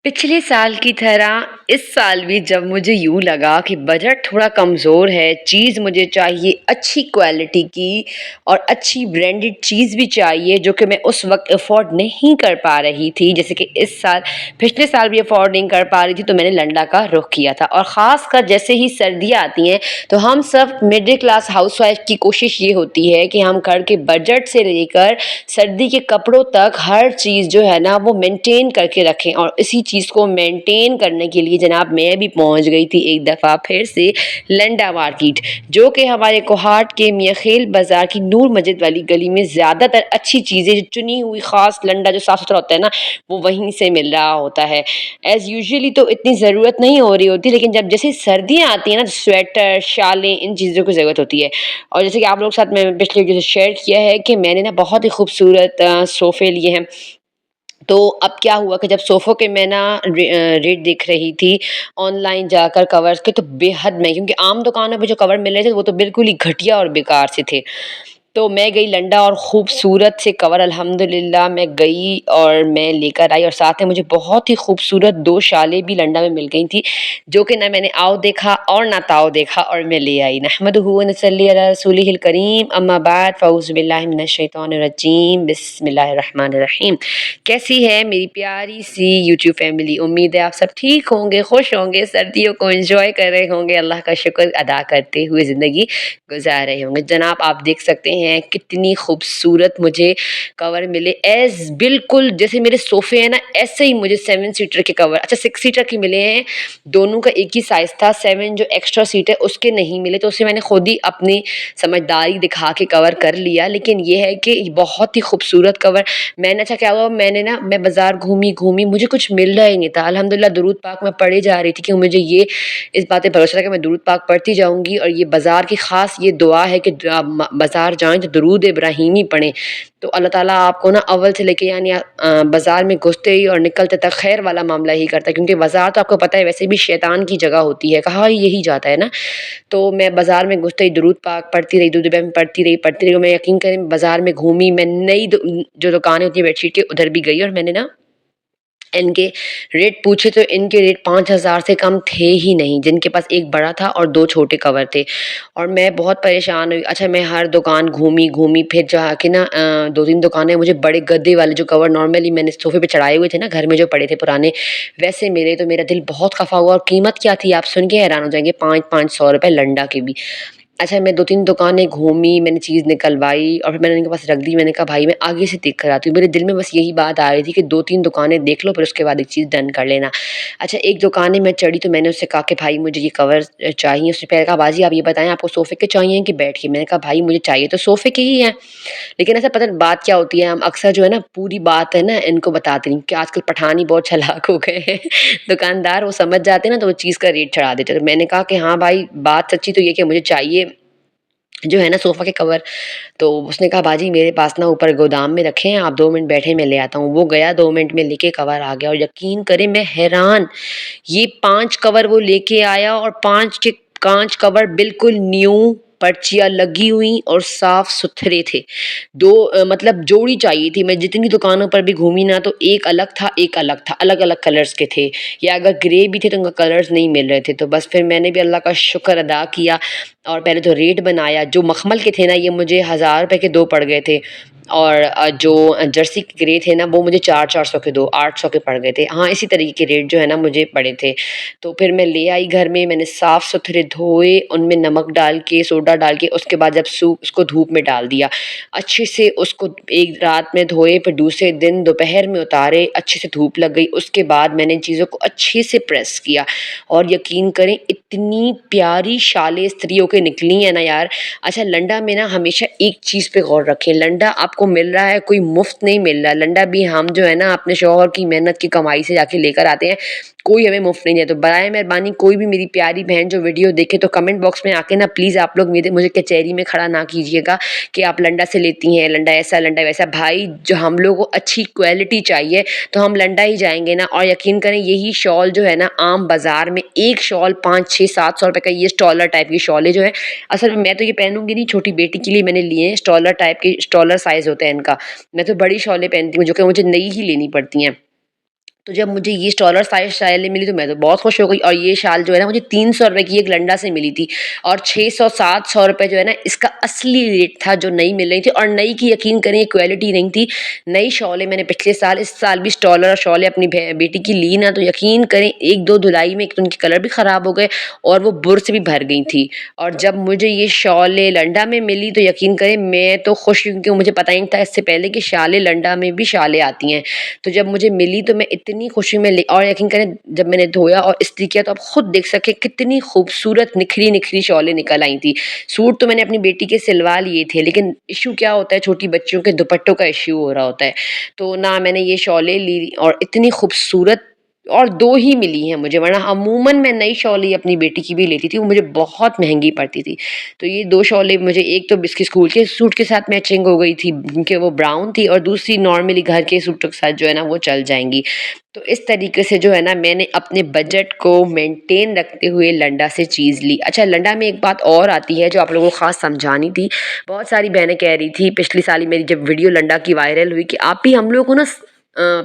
पिछले साल की तरह इस साल भी जब मुझे यूँ लगा कि बजट थोड़ा कमज़ोर है, चीज़ मुझे चाहिए अच्छी क्वालिटी की और अच्छी ब्रांडेड चीज़ भी चाहिए जो कि मैं उस वक़्त अफ़ोर्ड नहीं कर पा रही थी। जैसे कि इस साल पिछले साल भी अफ़ोर्ड नहीं कर पा रही थी, तो मैंने लंडा का रुख किया था। और ख़ासकर जैसे ही सर्दियाँ आती हैं तो हम सब मिडिल क्लास हाउसवाइफ़ की कोशिश ये होती है कि हम घर के बजट से लेकर सर्दी के कपड़ों तक हर चीज़ जो है ना वो मेंटेन करके रखें। और इसी चीज़ को मेंटेन करने के लिए जनाब मैं भी पहुंच गई थी एक दफ़ा फिर से लंडा मार्केट, जो कि हमारे कोहाट के मियाखेल बाज़ार की नूर मस्जिद वाली गली में ज़्यादातर अच्छी चीज़ें जो चुनी हुई ख़ास लंडा जो साफ़ सुथरा होता है ना वो वहीं से मिल रहा होता है। एज़ यूजुअली तो इतनी ज़रूरत नहीं हो रही होती, लेकिन जब जैसे सर्दियाँ आती हैं ना तो स्वेटर शालें इन चीज़ों की ज़रूरत होती है। और जैसे कि आप लोगों के साथ मैं पिछले वीडियो शेयर किया है कि मैंने ना बहुत ही खूबसूरत सोफ़े लिए हैं। तो अब क्या हुआ कि जब सोफ़ों के मैं ना रेट देख रही थी ऑनलाइन जाकर कवर्स के, तो बेहद महँगे, क्योंकि आम दुकानों पे जो कवर मिल रहे थे वो तो बिल्कुल ही घटिया और बेकार से थे। तो मैं गई लंडा और खूबसूरत से कवर अल्हम्दुलिल्लाह मैं गई और मैं लेकर आई, और साथ में मुझे बहुत ही खूबसूरत 2 शालें भी लंडा में मिल गई थी, जो कि ना मैंने आओ देखा और ना ताओ देखा और मैं ले आई। नहमदुहु व नसल्ली अला रसूलिहिल करीम, अम्मा बाद फ़अऊज़ु बिल्लाहि मिनश शैतानिर रजीम, बिस्मिल्लाहिर रहमानिर रहीम। कैसी है मेरी प्यारी सी यूट्यूब फैमिली? उम्मीद है आप सब ठीक होंगे, खुश होंगे, सर्दियों को एंजॉय कर रहे होंगे, अल्लाह का शुक्र अदा करते हुए ज़िंदगी गुजार रहे होंगे। जनाब आप देख सकते हैं कितनी खूबसूरत मुझे कवर मिले, एज़ बिल्कुल जैसे मेरे सोफ़े हैं ना ऐसे ही मुझे 7 सीटर के कवर, अच्छा 6 सीटर के मिले हैं, दोनों का एक ही साइज़ था। 7 जो एक्स्ट्रा सीट है उसके नहीं मिले, तो उसे मैंने खुद ही अपनी समझदारी दिखा के कवर कर लिया। लेकिन ये है कि बहुत ही खूबसूरत कवर मैंने, अच्छा क्या हुआ, मैं बाज़ार घूमी मुझे कुछ मिल रहा ही नहीं था। अल्हम्दुलिल्लाह दुरूद पाक मैं पढ़े जा रही थी कि मुझे ये इस बात पे भरोसा था कि मैं दुरूद पाक पढ़ती जाऊँगी, और ये बाज़ार की ख़ास ये दुआ है कि आप बाज़ार जाएँ तो दुरूद इब्राहीमी पढ़ें, तो अल्लाह ताला आपको ना अव्वल से लेके यानी बाज़ार में घुसते ही और निकलते तक खैर वाला मामला ही करता है, क्योंकि बाज़ार तो आपको पता है वैसे भी शैतान की जगह होती है, कहा ही यही जाता है ना। तो मैं बाज़ार में घुसते ही दुरूद पाक पढ़ती रही, दुरूद इब्राहीमी पढ़ती रही। मैं यकीन करें बाज़ार में घूमी, मैं नई जो दुकानें होती हैं बेडशीट की उधर भी गई, और मैंने ना इनके रेट पूछे तो इनके रेट 5,000 से कम थे ही नहीं, जिनके पास एक बड़ा था और 2 छोटे कवर थे। और मैं बहुत परेशान हुई। अच्छा मैं हर दुकान घूमी फिर जाके ना 2-3 दुकानें मुझे बड़े गद्दे वाले जो कवर नॉर्मली मैंने सोफ़े पे चढ़ाए हुए थे ना घर में जो पड़े थे पुराने, वैसे मिले, तो मेरा दिल बहुत खफ़ा हुआ। और कीमत क्या थी आप सुन के हैरान हो जाएँगे, 5-500 रुपए लंडा के भी। अच्छा मैं 2-3 दुकानें घूमी, मैंने चीज़ निकलवाई और फिर मैंने इनके पास रख दी। मैंने कहा भाई मैं आगे से देख कर आती हूँ। मेरे दिल में बस यही बात आ रही थी कि 2-3 दुकानें देख लो फिर उसके बाद एक चीज़ डन कर लेना। अच्छा एक दुकान में मैं चढ़ी तो मैंने उससे कहा कि भाई मुझे ये कवर चाहिए। उसने पहले कहा बाजी आप ये बताएँ आपको सोफ़े के चाहिए कि बेड के? मैंने कहा भाई मुझे चाहिए तो सोफ़े के ही हैं। लेकिन ऐसा पता नहीं बात क्या होती है, हम अक्सर जो है ना पूरी बात है ना इनको बताते नहीं, कि आजकल पठान ही बहुत चालाक हो गए हैं। दुकानदार वो समझ जाते हैं ना तो वो चीज़ का रेट चढ़ा देते हैं। तो मैंने कहा कि हाँ भाई बात सच्ची तो ये कि मुझे चाहिए जो है ना सोफ़ा के कवर। तो उसने कहा बाजी मेरे पास ना ऊपर गोदाम में रखे हैं, आप 2 मिनट बैठे मैं ले आता हूँ। वो गया 2 मिनट में लेके कवर आ गया, और यकीन करें मैं हैरान, ये 5 कवर वो लेके आया और 5 के 5 कवर बिल्कुल न्यू, पर्चियाँ लगी हुई और साफ-सुथरे थे। 2 मतलब जोड़ी चाहिए थी। मैं जितनी दुकानों पर भी घूमी ना तो एक अलग था, एक अलग था, अलग-अलग कलर्स के थे, या अगर ग्रे भी थे तो उनका कलर्स नहीं मिल रहे थे। तो बस फिर मैंने भी अल्लाह का शुक्र अदा किया और पहले तो रेट बनाया। जो मखमल के थे ना ये मुझे 1000 रुपए के 2 पड़ गए थे, और जो जर्सी के ग्रे थे ना वो मुझे 400-400 के 2 800 के पड़ गए थे। हाँ, इसी तरीके के रेट जो है ना मुझे पड़े थे। तो फिर मैं ले आई घर में, मैंने साफ-सुथरे धोए, उनमें नमक डाल के, सोडा डाल के, उसके बाद जब उसको धूप में डाल दिया। अच्छे से उसको एक रात में धोए, फिर दूसरे दिन दोपहर में उतारे, अच्छे से धूप लग गई। उसके बाद मैंने इन चीज़ों को अच्छे से प्रेस किया, और यकीन करें इतनी प्यारी शालें स्त्रियों के निकली हैं ना यार। अच्छा लंडा में ना हमेशा एक चीज़ पे गौर रखें, लंडा आपको मिल रहा है कोई मुफ्त नहीं मिल रहा है। लंडा भी हम जो है ना अपने शौहर की मेहनत की कमाई से जाके लेकर आते हैं, कोई हमें मुफ्त नहीं दिया। तो बराए मेहरबानी कोई भी मेरी प्यारी बहन जो वीडियो देखे तो कमेंट बॉक्स में आके ना प्लीज़ आप लोग मुझे कचहरी में खड़ा ना कीजिएगा कि आप लंडा से लेती हैं, लंडा ऐसा लंडा वैसा। भाई जो हम लोग को अच्छी क्वालिटी चाहिए तो हम लंडा ही जाएंगे ना। और यकीन करें यही शॉल जो है ना आम बाज़ार में एक शॉल 500-600-700 रुपए का, ये स्टॉलर टाइप की शॉलें जो है, असल में मैं तो ये पहनूंगी नहीं, छोटी बेटी के लिए मैंने लिए हैं स्टॉलर टाइप के, स्टॉलर साइज़ होता है इनका। मैं तो बड़ी शॉलें पहनती हूँ जो कि मुझे नई ही लेनी पड़ती हैं। تو جب مجھے یہ ڈالر سائز شالیں ملی تو میں تو بہت خوش ہو گئی، اور یہ شال جو ہے نا مجھے 300 روپے کی ایک لنڈا سے ملی تھی، اور 600 700 روپے جو ہے نا اس کا اصلی ریٹ تھا جو نئی مل رہی تھی، اور نئی کی یقین کریں کوالٹی نہیں تھی۔ نئی شالیں میں نے پچھلے سال اس سال بھی ڈالر اور شالیں اپنی بیٹی کی لی نا، تو یقین کریں ایک دو دھلائی میں ایک تو ان کے کلر بھی خراب ہو گئے اور وہ بر سے بھی بھر گئی تھی۔ اور جب مجھے یہ شالیں لنڈا میں ملی تو یقین کریں میں تو خوش ہوں، کیونکہ مجھے پتہ ہی نہیں تھا اس سے پہلے کہ شالیں لنڈا میں بھی شالیں آتی ہیں۔ تو جب مجھے ملی تو میں اتنی خوشی میں اور یقین کریں جب میں نے دھویا اور استری کیا تو آپ خود دیکھ سکیں کتنی خوبصورت نکھری نکھری شالیں نکل آئی تھیں۔ سوٹ تو میں نے اپنی بیٹی کے سلوا لیے تھے، لیکن ایشو کیا ہوتا ہے چھوٹی بچیوں کے دوپٹوں کا ایشو ہو رہا ہوتا ہے، تو نہ میں نے یہ شالیں لی، اور اتنی خوبصورت اور دو ہی ملی ہیں مجھے، ورنہ عموماً میں نئی شالیں اپنی بیٹی کی بھی لیتی تھی، وہ مجھے بہت مہنگی پڑتی تھی۔ تو یہ دو شالیں مجھے، ایک تو اس کے اسکول کے سوٹ کے ساتھ میچنگ ہو گئی تھی کیونکہ وہ براؤن تھی، اور دوسری نارملی گھر کے سوٹوں کے ساتھ جو ہے نا وہ چل جائیں گی۔ تو اس طریقے سے جو ہے نا میں نے اپنے بجٹ کو مینٹین رکھتے ہوئے لنڈا سے چیز لی۔ اچھا، لنڈا میں ایک بات اور آتی ہے جو آپ لوگوں کو خاص سمجھانی تھی۔ بہت ساری بہنیں کہہ رہی تھی پچھلی سال میری جب ویڈیو لنڈا کی وائرل ہوئی کہ آپ ہی ہم لوگوں کو نا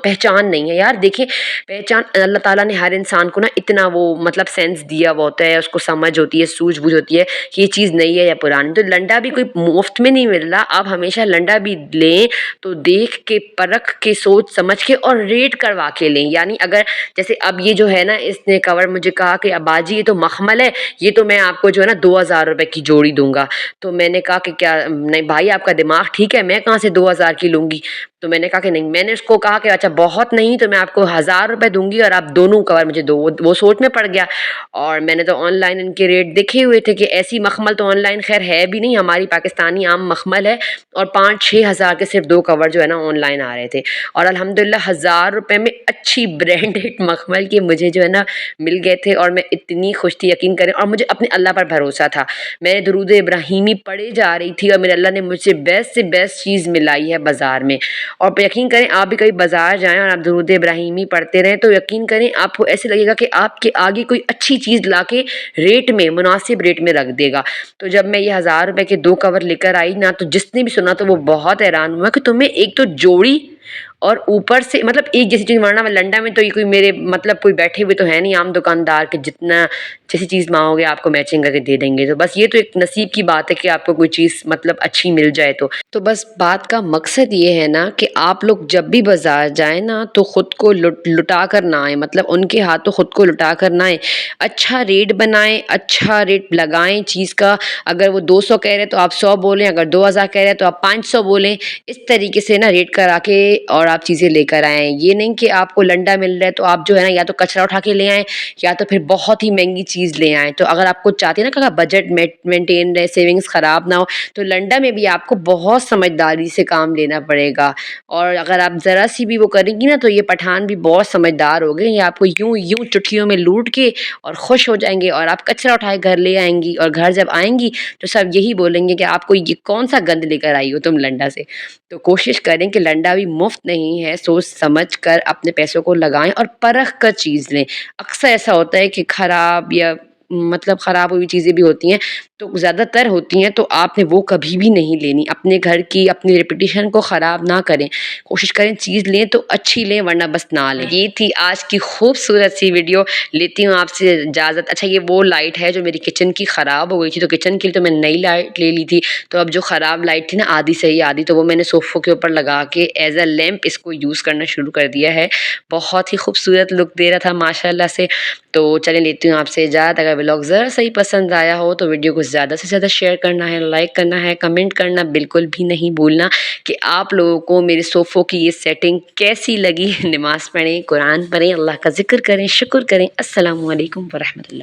پہچان نہیں ہے۔ یار دیکھیں، پہچان اللہ تعالیٰ نے ہر انسان کو نا اتنا وہ مطلب سینس دیا ہوا ہوتا ہے، اس کو سمجھ ہوتی ہے، سوجھ بوجھ ہوتی ہے کہ یہ چیز نئی ہے یا پرانی۔ تو لنڈا بھی کوئی مفت میں نہیں مل رہا، آپ ہمیشہ لنڈا بھی لیں تو دیکھ کے پرکھ کے سوچ سمجھ کے اور ریٹ کروا کے لیں۔ یعنی اگر جیسے اب یہ جو ہے نا اس نے کور مجھے کہا کہ اباجی یہ تو مخمل ہے، یہ تو میں آپ کو جو ہے نا 2000 روپے کی جوڑی دوں گا۔ تو میں نے کہا کہ کیا نہیں بھائی، آپ کا دماغ ٹھیک ہے، میں کہاں سے 2000 کی لوں گی؟ تو میں نے کہا کہ نہیں، میں نے اس کو کہا کہ اچھا بہت نہیں تو میں آپ کو 1000 روپے دوں گی اور آپ دونوں کور مجھے دو۔ وہ سوچ میں پڑ گیا، اور میں نے تو آن لائن ان کے ریٹ دیکھے ہوئے تھے کہ ایسی مخمل تو آن لائن خیر ہے بھی نہیں، ہماری پاکستانی عام مخمل ہے، اور 5-6 ہزار کے صرف 2 کور جو ہے نا آن لائن آ رہے تھے، اور الحمدللہ 1000 روپے میں اچھی برانڈیڈ مخمل کے مجھے جو ہے نا مل گئے تھے، اور میں اتنی خوش تھی یقین کریں، اور مجھے اپنے اللہ پر بھروسہ تھا۔ میں نے درود ابراہیمی پڑھے جا رہی تھی اور میرے اللہ نے مجھ سے بیسٹ سے بیسٹ چیز ملائی ہے بازار میں۔ اور یقین کریں آپ بھی کبھی بازار جائیں اور آپ درود ابراہیمی پڑھتے رہیں تو یقین کریں آپ کو ایسے لگے گا کہ آپ کے آگے کوئی اچھی چیز لا کے ریٹ میں، مناسب ریٹ میں رکھ دے گا۔ تو جب میں یہ 1000 روپے کے 2 کور لے کر آئی نا، تو جس نے بھی سنا تو وہ بہت حیران ہوا کہ تمہیں ایک تو جوڑی اور اوپر سے مطلب ایک جیسی چیز، ورنہ لنڈا میں تو یہ کوئی میرے مطلب کوئی بیٹھے ہوئے تو ہے نہیں عام دکاندار کہ جتنا جیسی چیز مانگو گے آپ کو میچنگ کر کے دے دیں گے۔ تو بس یہ تو ایک نصیب کی بات ہے کہ آپ کو کوئی چیز مطلب اچھی مل جائے۔ تو بس بات کا مقصد یہ ہے نا کہ آپ لوگ جب بھی بازار جائیں نا تو خود کو لٹا کر نہ آئیں، مطلب ان کے ہاتھوں خود کو لٹا کر نہ آئیں، اچھا ریٹ بنائیں، اچھا ریٹ لگائیں چیز کا۔ اگر وہ 200 کہہ رہے تو آپ 100 بولیں، اگر 2000 کہہ رہے تو آپ 500 بولیں، اس طریقے سے نا ریٹ کرا کے اور آپ چیزیں لے کر آئیں۔ یہ نہیں کہ آپ کو لنڈا مل رہا ہے تو آپ جو ہے نا یا تو کچرا اٹھا کے لے آئیں یا تو پھر بہت ہی مہنگی چیز لے آئیں۔ تو اگر آپ کو چاہتے ہیں نا کہ بجٹ مینٹین رہے، سیونگز خراب نہ ہو، تو لنڈا میں بھی آپ کو بہت سمجھداری سے کام لینا پڑے گا۔ اور اگر آپ ذرا سی بھی وہ کریں گی نا تو یہ پٹھان بھی بہت سمجھدار ہو گئے، یہ آپ کو یوں چٹھیوں میں لوٹ کے اور خوش ہو جائیں گے، اور آپ کچرا اٹھائے گھر لے آئیں گی، اور گھر جب آئیں گی تو سب یہی بولیں گے کہ آپ کو یہ کون سا گند لے کر آئی ہو تم لنڈا سے۔ تو کوشش کریں کہ لنڈا بھی مفت نہیں ہے، سوچ سمجھ کر اپنے پیسوں کو لگائیں اور پرکھ کر چیز لیں۔ اکثر ایسا ہوتا ہے کہ خراب یا مطلب خراب ہوئی چیزیں بھی ہوتی ہیں، تو زیادہ تر ہوتی ہیں، تو آپ نے وہ کبھی بھی نہیں لینی۔ اپنے گھر کی اپنی ریپوٹیشن کو خراب نہ کریں، کوشش کریں چیز لیں تو اچھی لیں ورنہ بس نہ لیں۔ یہ تھی آج کی خوبصورت سی ویڈیو، لیتی ہوں آپ سے اجازت۔ اچھا، یہ وہ لائٹ ہے جو میری کچن کی خراب ہو گئی تھی، تو کچن کے لیے تو میں نئی لائٹ لے لی تھی، تو اب جو خراب لائٹ تھی نا آدھی صحیح آدھی، تو وہ میں نے صوفوں کے اوپر لگا کے ایز اے لیمپ اس کو یوز کرنا شروع کر دیا ہے۔ بہت ہی خوبصورت لک دے رہا تھا ماشاءاللہ سے۔ تو چلیں لیتی ہوں آپ سے اجازت۔ اگر ولاگ ذرا صحیح پسند آیا ہو تو ویڈیو کو زیادہ سے زیادہ شیئر کرنا ہے، لائک کرنا ہے، کمنٹ کرنا بالکل بھی نہیں بھولنا کہ آپ لوگوں کو میرے صوفوں کی یہ سیٹنگ کیسی لگی۔ نماز پڑھیں، قرآن پڑھیں، اللہ کا ذکر کریں، شکر کریں۔ السلام علیکم ورحمۃ اللہ۔